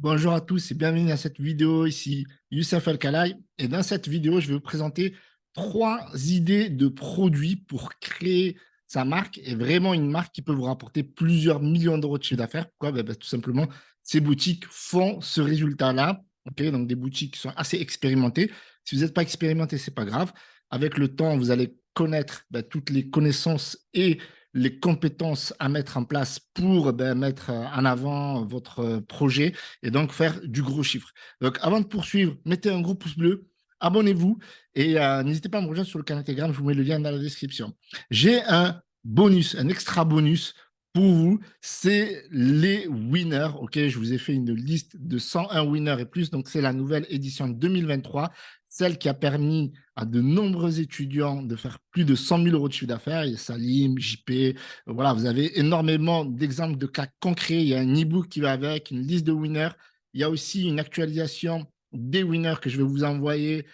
Bonjour à tous et bienvenue à cette vidéo. Ici Youssef El Khalai. Et dans cette vidéo, je vais vous présenter trois idées de produits pour créer sa marque et vraiment une marque qui peut vous rapporter plusieurs millions d'euros de chiffre d'affaires. Pourquoi? Tout simplement, ces boutiques font ce résultat-là. Ok, donc des boutiques qui sont assez expérimentées. Si vous n'êtes pas expérimenté, c'est pas grave. Avec le temps, vous allez connaître toutes les connaissances et les compétences à mettre en place pour mettre en avant votre projet et donc faire du gros chiffre. Donc, avant de poursuivre, mettez un gros pouce bleu, abonnez-vous et n'hésitez pas à me rejoindre sur le canal Telegram, je vous mets le lien dans la description. J'ai un bonus, un extra bonus pour vous, c'est les winners. Ok, je vous ai fait une liste de 101 winners et plus, donc c'est la nouvelle édition 2023, celle qui a permis à de nombreux étudiants de faire plus de 100 000 euros de chiffre d'affaires. Il y a Salim, JP, voilà, vous avez énormément d'exemples de cas concrets. Il y a un e-book qui va avec, une liste de winners. Il y a aussi une actualisation des winners que je vais vous envoyer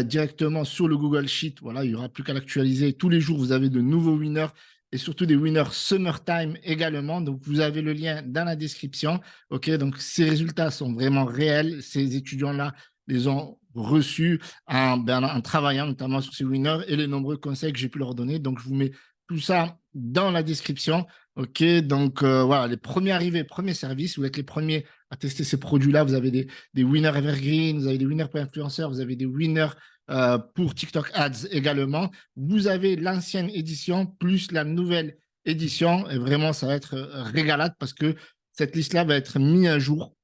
directement sur le Google Sheet. Voilà, il n'y aura plus qu'à l'actualiser. Tous les jours, vous avez de nouveaux winners et surtout des winners summertime également. Donc, vous avez le lien dans la description. OK, donc ces résultats sont vraiment réels. Ces étudiants-là les ont reçus en travaillant notamment sur ces winners et les nombreux conseils que j'ai pu leur donner. Donc, je vous mets tout ça dans la description. OK, donc voilà, les premiers arrivés, premiers services, vous êtes les premiers à tester ces produits-là. Vous avez des winners evergreen, vous avez des winners pour influenceurs, vous avez des winners pour TikTok Ads également. Vous avez l'ancienne édition plus la nouvelle édition. Et vraiment, ça va être régalade parce que cette liste-là va être mise à jour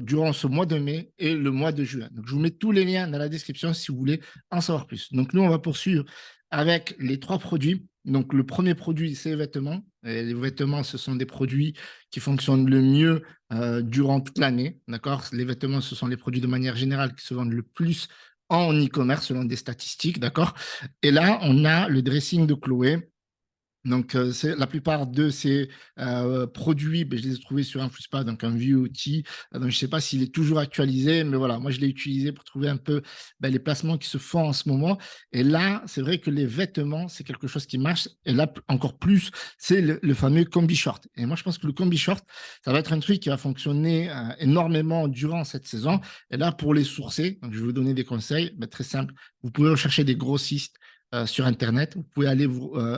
durant ce mois de mai et le mois de juin. Donc, je vous mets tous les liens dans la description si vous voulez en savoir plus. Donc, nous, on va poursuivre avec les trois produits. Donc, le premier produit, c'est les vêtements. Et les vêtements, ce sont des produits qui fonctionnent le mieux durant toute l'année. D'accord? Les vêtements, ce sont les produits de manière générale qui se vendent le plus en e-commerce selon des statistiques. D'accord? Et là, on a le dressing de Chloé. Donc, la plupart de ces produits, je les ai trouvés sur Influspa, donc un vieux outil. Donc, je ne sais pas s'il est toujours actualisé, mais voilà, moi, je l'ai utilisé pour trouver un peu les placements qui se font en ce moment. Et là, c'est vrai que les vêtements, c'est quelque chose qui marche. Et là, encore plus, c'est le fameux combi short. Et moi, je pense que le combi short, ça va être un truc qui va fonctionner énormément durant cette saison. Et là, pour les sourcer, donc, je vais vous donner des conseils, très simple. Vous pouvez rechercher des grossistes sur Internet. Vous pouvez aller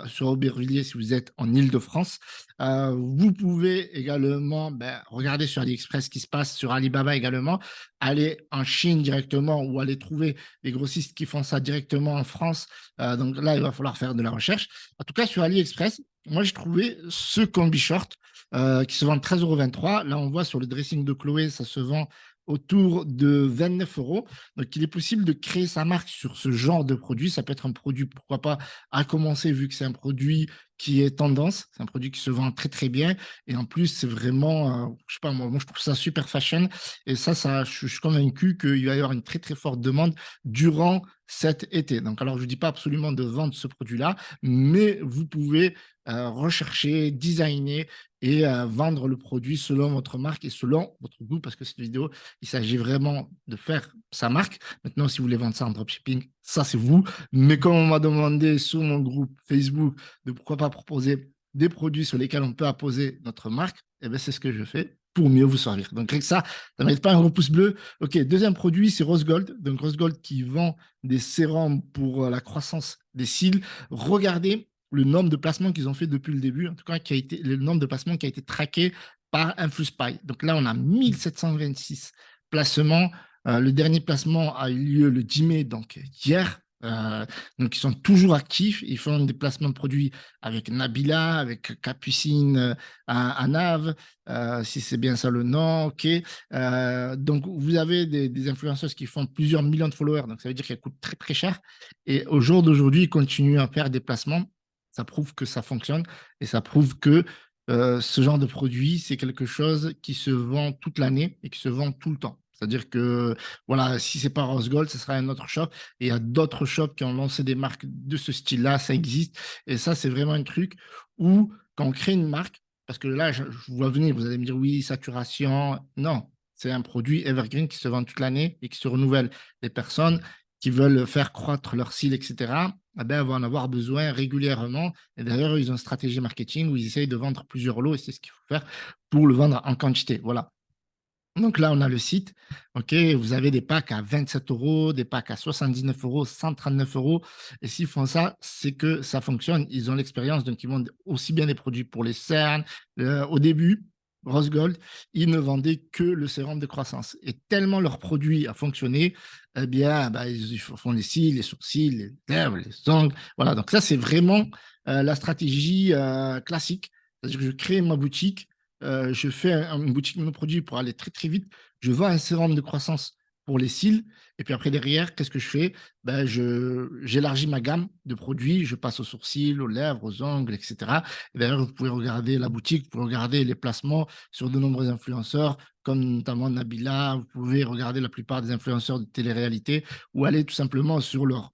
sur Aubervilliers si vous êtes en Île-de-France. Vous pouvez également regarder sur AliExpress ce qui se passe sur Alibaba également. Aller en Chine directement ou aller trouver des grossistes qui font ça directement en France. Donc là, il va falloir faire de la recherche. En tout cas, sur AliExpress, moi, j'ai trouvé ce combi short qui se vend 13,23 €. Là, on voit sur le dressing de Chloé, ça se vend autour de 29 euros. Donc, il est possible de créer sa marque sur ce genre de produit. Ça peut être un produit, pourquoi pas, à commencer, vu que c'est un produit qui est tendance. C'est un produit qui se vend très, très bien. Et en plus, c'est vraiment, je sais pas, moi, je trouve ça super fashion. Et ça, je suis convaincu qu'il va y avoir une très, très forte demande durant cet été. Donc, alors, je ne dis pas absolument de vendre ce produit-là, mais vous pouvez rechercher, designer et vendre le produit selon votre marque et selon votre goût, parce que cette vidéo, il s'agit vraiment de faire sa marque. Maintenant, si vous voulez vendre ça en dropshipping, ça, c'est vous. Mais comme on m'a demandé sur mon groupe Facebook de pourquoi pas proposer des produits sur lesquels on peut apposer notre marque, eh bien, c'est ce que je fais pour mieux vous servir. Donc, avec ça, ça ne mérite pas un gros pouce bleu. OK, deuxième produit, c'est Rose Gold. Donc, Rose Gold qui vend des sérums pour la croissance des cils. Regardez le nombre de placements qu'ils ont fait depuis le début, en tout cas, le nombre de placements qui a été traqué par InfluSpy. Donc là, on a 1726 placements. Le dernier placement a eu lieu le 10 mai, donc hier. Donc, ils sont toujours actifs. Ils font des placements de produits avec Nabila, avec Capucine à Nave, si c'est bien ça le nom. OK. Donc, vous avez des influenceuses qui font plusieurs millions de followers. Donc, ça veut dire qu'elles coûtent très, très cher. Et au jour d'aujourd'hui, ils continuent à faire des placements. Ça prouve que ça fonctionne et ça prouve que ce genre de produit, c'est quelque chose qui se vend toute l'année et qui se vend tout le temps. C'est-à-dire que, voilà, si c'est pas Rose Gold, ce sera un autre shop. Et il y a d'autres shops qui ont lancé des marques de ce style-là, ça existe. Et ça, c'est vraiment un truc où, quand on crée une marque, parce que là, je vois venir, vous allez me dire, oui, saturation. Non, c'est un produit evergreen qui se vend toute l'année et qui se renouvelle. Les personnes qui veulent faire croître leur cils, etc., eh ben, vont en avoir besoin régulièrement. Et d'ailleurs, ils ont une stratégie marketing où ils essayent de vendre plusieurs lots et c'est ce qu'il faut faire pour le vendre en quantité. Voilà. Donc là, on a le site. OK, vous avez des packs à 27 euros, des packs à 79 euros, 139 euros. Et s'ils font ça, c'est que ça fonctionne. Ils ont l'expérience, donc ils vendent aussi bien des produits pour les cernes. Au début, Rose Gold, ils ne vendaient que le sérum de croissance. Et tellement leur produit a fonctionné, eh bien, bah, ils font les cils, les sourcils, les lèvres, les ongles. Voilà, donc ça, c'est vraiment la stratégie classique. C'est-à-dire que je crée ma boutique, je fais une boutique de produits pour aller très très vite. Je vends un sérum de croissance pour les cils. Et puis après, derrière, qu'est-ce que je fais? Ben, j'élargis ma gamme de produits. Je passe aux sourcils, aux lèvres, aux ongles, etc. Et d'ailleurs, vous pouvez regarder la boutique, vous pouvez regarder les placements sur de nombreux influenceurs, comme notamment Nabila. Vous pouvez regarder la plupart des influenceurs de télé-réalité ou aller tout simplement sur leur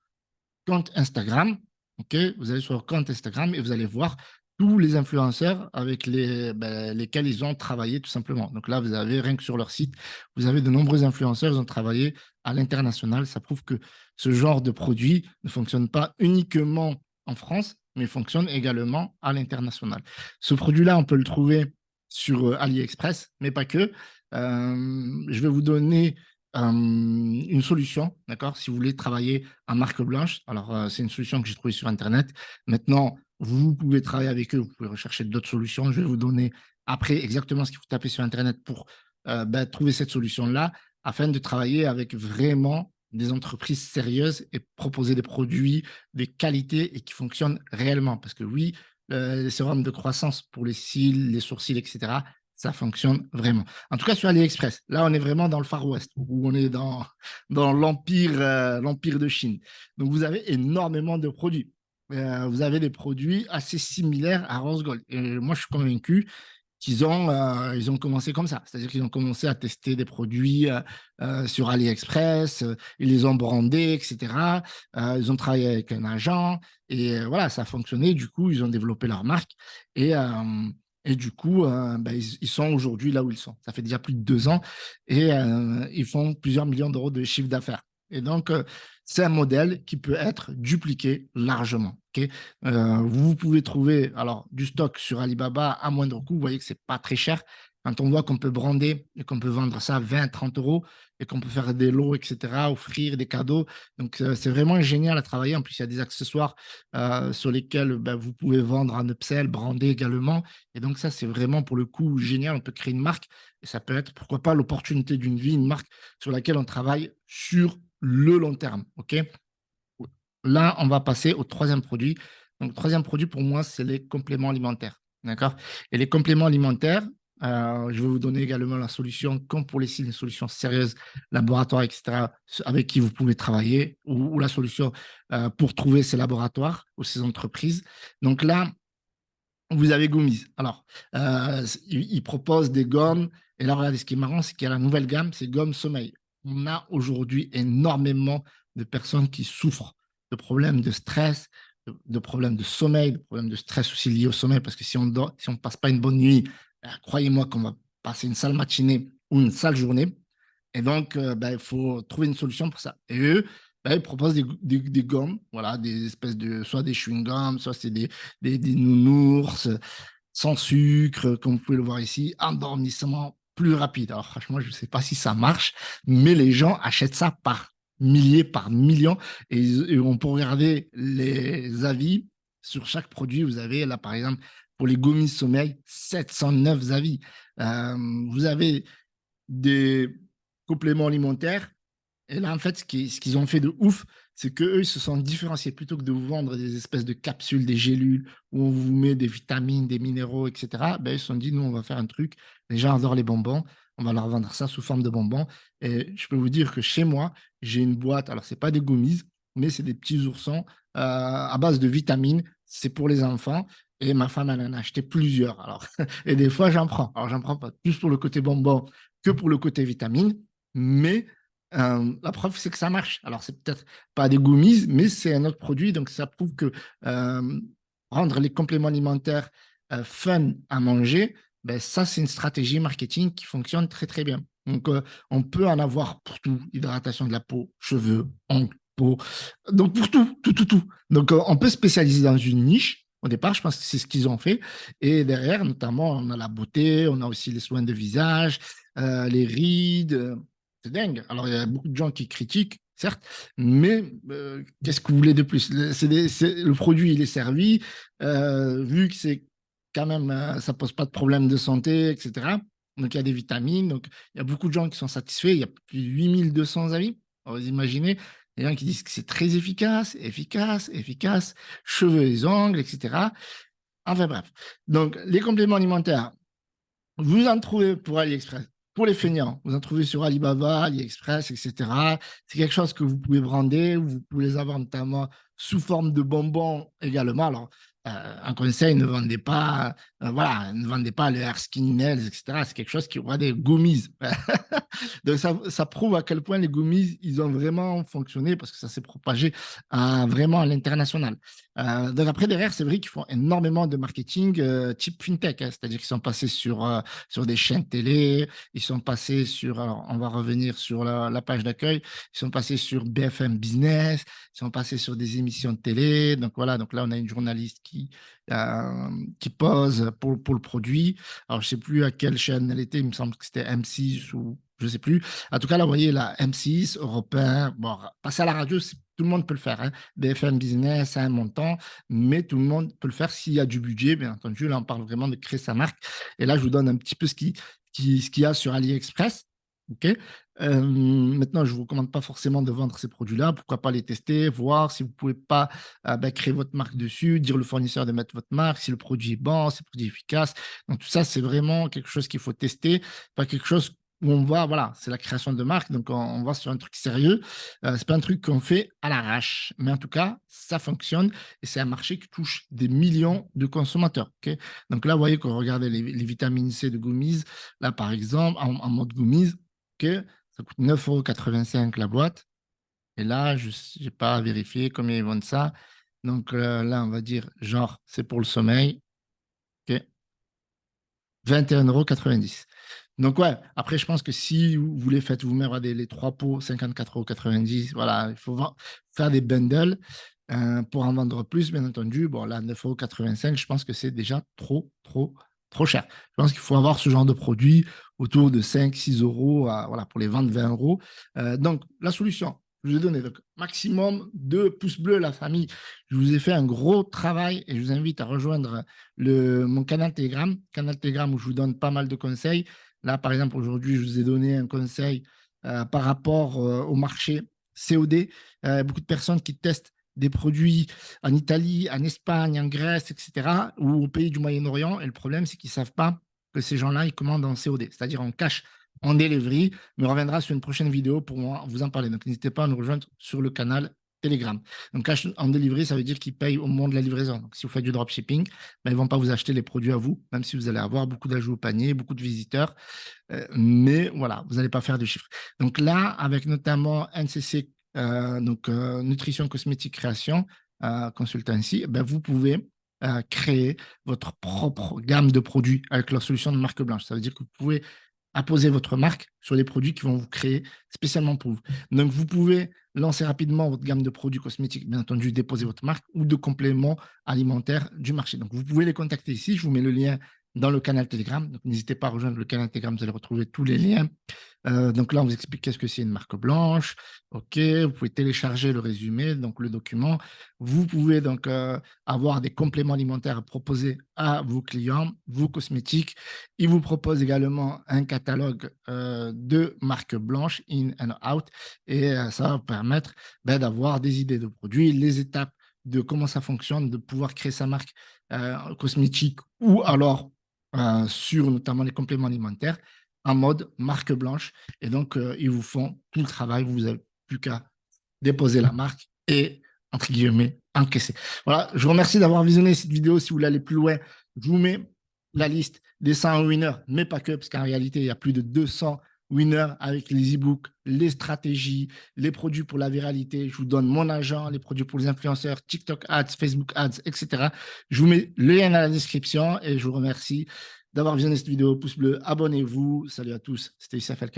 compte Instagram. Ok, vous allez sur leur compte Instagram et vous allez voir tous les influenceurs avec lesquels ils ont travaillé tout simplement. Donc là, vous avez rien que sur leur site, vous avez de nombreux influenceurs, ils ont travaillé à l'international. Ça prouve que ce genre de produit ne fonctionne pas uniquement en France, mais fonctionne également à l'international. Ce produit-là, on peut le trouver sur AliExpress, mais pas que. Je vais vous donner une solution, d'accord, si vous voulez travailler en marque blanche. Alors, c'est une solution que j'ai trouvée sur Internet. Maintenant, vous pouvez travailler avec eux, vous pouvez rechercher d'autres solutions. Je vais vous donner après exactement ce qu'il faut taper sur Internet pour trouver cette solution-là, afin de travailler avec vraiment des entreprises sérieuses et proposer des produits de qualité et qui fonctionnent réellement. Parce que oui, les sérums de croissance pour les cils, les sourcils, etc., ça fonctionne vraiment. En tout cas, sur AliExpress, là, on est vraiment dans le Far West, où on est dans l'empire de Chine. Donc, vous avez énormément de produits. Vous avez des produits assez similaires à Rose Gold. Et moi, je suis convaincu ils ont commencé comme ça. C'est-à-dire qu'ils ont commencé à tester des produits sur AliExpress, ils les ont brandés, etc. Ils ont travaillé avec un agent et voilà, ça a fonctionné. Du coup, ils ont développé leur marque et, du coup, ils sont aujourd'hui là où ils sont. Ça fait déjà plus de 2 ans et ils font plusieurs millions d'euros de chiffre d'affaires. Et donc, c'est un modèle qui peut être dupliqué largement. Okay, vous pouvez trouver alors du stock sur Alibaba à moindre coût. Vous voyez que c'est pas très cher. Quand on voit qu'on peut brander et qu'on peut vendre ça à 20, 30 euros et qu'on peut faire des lots, etc., offrir des cadeaux. Donc, c'est vraiment génial à travailler. En plus, il y a des accessoires sur lesquels vous pouvez vendre en upsell, brander également. Et donc, ça, c'est vraiment pour le coup génial. On peut créer une marque et ça peut être, pourquoi pas, l'opportunité d'une vie, une marque sur laquelle on travaille sur le long terme. OK? Là, on va passer au troisième produit. Donc, le troisième produit, pour moi, c'est les compléments alimentaires. D'accord? Et les compléments alimentaires, je vais vous donner également la solution, comme pour les signes, une solution sérieuse, laboratoire, etc., avec qui vous pouvez travailler, ou la solution pour trouver ces laboratoires ou ces entreprises. Donc là, vous avez Gummies. Alors, ils proposent des gommes. Et là, regardez, ce qui est marrant, c'est qu'il y a la nouvelle gamme, c'est gomme sommeil. On a aujourd'hui énormément de personnes qui souffrent de problèmes de stress, de problèmes de sommeil, de problèmes de stress aussi liés au sommeil, parce que si on dort, si on ne passe pas une bonne nuit, croyez-moi qu'on va passer une sale matinée ou une sale journée. Et donc, il faut trouver une solution pour ça. Et eux, ils proposent des gommes, voilà, des espèces de, soit des chewing-gums, soit c'est des nounours sans sucre, comme vous pouvez le voir ici, endormissement plus rapide. Alors franchement, je ne sais pas si ça marche, mais les gens achètent ça par milliers, par millions, et on peut regarder les avis sur chaque produit. Vous avez là, par exemple, pour les gommis sommeil, 709 avis. Vous avez des compléments alimentaires. Et là, en fait, ce qu'ils ont fait de ouf, c'est qu'eux, ils se sont différenciés. Plutôt que de vous vendre des espèces de capsules, des gélules, où on vous met des vitamines, des minéraux, etc., ils se sont dit, nous, on va faire un truc. Les gens adorent les bonbons. On va leur vendre ça sous forme de bonbons. Et je peux vous dire que chez moi, j'ai une boîte. Alors, ce n'est pas des gummies, mais c'est des petits oursons à base de vitamines. C'est pour les enfants. Et ma femme, elle en a acheté plusieurs. Alors, et des fois, j'en prends. Alors, j'en prends pas plus pour le côté bonbon que pour le côté vitamine. Mais la preuve, c'est que ça marche. Alors, c'est peut-être pas des gummies, mais c'est un autre produit. Donc, ça prouve que rendre les compléments alimentaires fun à manger, ça, c'est une stratégie marketing qui fonctionne très, très bien. Donc, on peut en avoir pour tout. Hydratation de la peau, cheveux, ongles, peau. Donc, pour tout, tout, tout, tout. Donc, on peut spécialiser dans une niche Au départ, je pense que c'est ce qu'ils ont fait. Et derrière, notamment, on a la beauté, on a aussi les soins de visage, les rides. C'est dingue. Alors, il y a beaucoup de gens qui critiquent, certes, mais qu'est-ce que vous voulez de plus? Le produit, il est servi. Vu que c'est quand même, ça pose pas de problème de santé, etc. Donc, il y a des vitamines. Donc, il y a beaucoup de gens qui sont satisfaits. Il y a plus de 8200 avis. Alors, vous imaginez, il y a des gens qui disent que c'est très efficace, efficace, efficace, cheveux et ongles, etc. Enfin bref. Donc, les compléments alimentaires, vous en trouvez pour AliExpress. Pour les feignants, vous en trouvez sur Alibaba, AliExpress, etc. C'est quelque chose que vous pouvez brander, vous pouvez les avoir notamment sous forme de bonbons également. Alors, un conseil, ne vendez pas, voilà, ne vendez pas les Air Skinny Nails, etc. C'est quelque chose qui aura des gommises. Donc, ça prouve à quel point les gommises, ils ont vraiment fonctionné parce que ça s'est propagé vraiment à l'international. Donc, après, derrière, c'est vrai qu'ils font énormément de marketing type fintech, hein, c'est-à-dire qu'ils sont passés sur des chaînes télé, ils sont passés sur, alors, on va revenir sur la page d'accueil, ils sont passés sur BFM Business, ils sont passés sur des émissions de télé. Donc voilà, donc là, on a une journaliste qui pose pour le produit. Alors, je ne sais plus à quelle chaîne elle était, il me semble que c'était M6 ou je ne sais plus. En tout cas, là, vous voyez, la M6, européen, bon, passer à la radio, tout le monde peut le faire, hein. BFM Business, à un montant, mais tout le monde peut le faire s'il y a du budget, bien entendu. Là, on parle vraiment de créer sa marque. Et là, je vous donne un petit peu ce qu'il y a sur AliExpress. OK. Maintenant, je ne vous recommande pas forcément de vendre ces produits-là. Pourquoi pas les tester, voir si vous ne pouvez pas créer votre marque dessus, dire au fournisseur de mettre votre marque, si le produit est bon, si le produit est efficace. Donc, tout ça, c'est vraiment quelque chose qu'il faut tester, pas quelque chose où on va, voilà, c'est la création de marque, donc on va sur un truc sérieux. C'est pas un truc qu'on fait à l'arrache, mais en tout cas, ça fonctionne et c'est un marché qui touche des millions de consommateurs. Okay, donc là, vous voyez qu'on regardait les vitamines C de Gummies, là par exemple, en mode Gummies, okay, ça coûte 9,85 € la boîte. Et là, je n'ai pas vérifié combien ils vendent ça. Donc là, on va dire, genre, c'est pour le sommeil. Okay, 21,90 €. Donc, ouais, après, je pense que si vous les faites vous-même, les trois pots, 54,90 €, voilà, il faut faire des bundles pour en vendre plus, bien entendu. Bon, là, 9,85 €, je pense que c'est déjà trop, trop, trop cher. Je pense qu'il faut avoir ce genre de produit autour de 5, 6 € voilà, pour les vendre 20 €. Donc, la solution, je vous ai donné donc, maximum 2 pouces bleus, la famille. Je vous ai fait un gros travail et je vous invite à rejoindre mon canal Telegram où je vous donne pas mal de conseils. Là, par exemple, aujourd'hui, je vous ai donné un conseil par rapport au marché COD. Beaucoup de personnes qui testent des produits en Italie, en Espagne, en Grèce, etc., ou au pays du Moyen-Orient. Et le problème, c'est qu'ils ne savent pas que ces gens-là, ils commandent en COD, c'est-à-dire en cash, en delivery. Mais on reviendra sur une prochaine vidéo pour vous en parler. Donc, n'hésitez pas à nous rejoindre sur le canal Telegram. Donc, cash en delivery, ça veut dire qu'ils payent au moment de la livraison. Donc, si vous faites du dropshipping, ben, ils ne vont pas vous acheter les produits à vous, même si vous allez avoir beaucoup d'ajouts au panier, beaucoup de visiteurs. Mais voilà, vous n'allez pas faire de chiffre. Donc là, avec notamment NCC, Nutrition Cosmétique Création, Consultancy, ben, vous pouvez créer votre propre gamme de produits avec leur solution de marque blanche. Ça veut dire que vous pouvez apposer votre marque sur les produits qui vont vous créer spécialement pour vous. Donc, vous pouvez lancer rapidement votre gamme de produits cosmétiques, bien entendu, déposer votre marque ou de compléments alimentaires du marché. Donc, vous pouvez les contacter ici. Je vous mets le lien dans le canal Telegram. Donc, n'hésitez pas à rejoindre le canal Telegram. Vous allez retrouver tous les liens. Donc là, on vous explique qu'est-ce que c'est une marque blanche. OK, vous pouvez télécharger le résumé, donc le document. Vous pouvez donc avoir des compléments alimentaires à proposer à vos clients, vos cosmétiques. Ils vous proposent également un catalogue de marques blanches, in and out. Et ça va vous permettre d'avoir des idées de produits, les étapes de comment ça fonctionne, de pouvoir créer sa marque cosmétique ou alors sur notamment les compléments alimentaires en mode marque blanche. Et donc, ils vous font tout le travail. Vous n'avez plus qu'à déposer la marque et, entre guillemets, encaisser. Voilà, je vous remercie d'avoir visionné cette vidéo. Si vous voulez aller plus loin, je vous mets la liste des 100 winners, mais pas que, parce qu'en réalité, il y a plus de 200 winners avec les e-books, les stratégies, les produits pour la viralité. Je vous donne mon agent, les produits pour les influenceurs, TikTok Ads, Facebook Ads, etc. Je vous mets le lien dans la description et je vous remercie d'avoir visionné cette vidéo. Pouce bleu, abonnez-vous. Salut à tous, c'était Youssef El Khaled.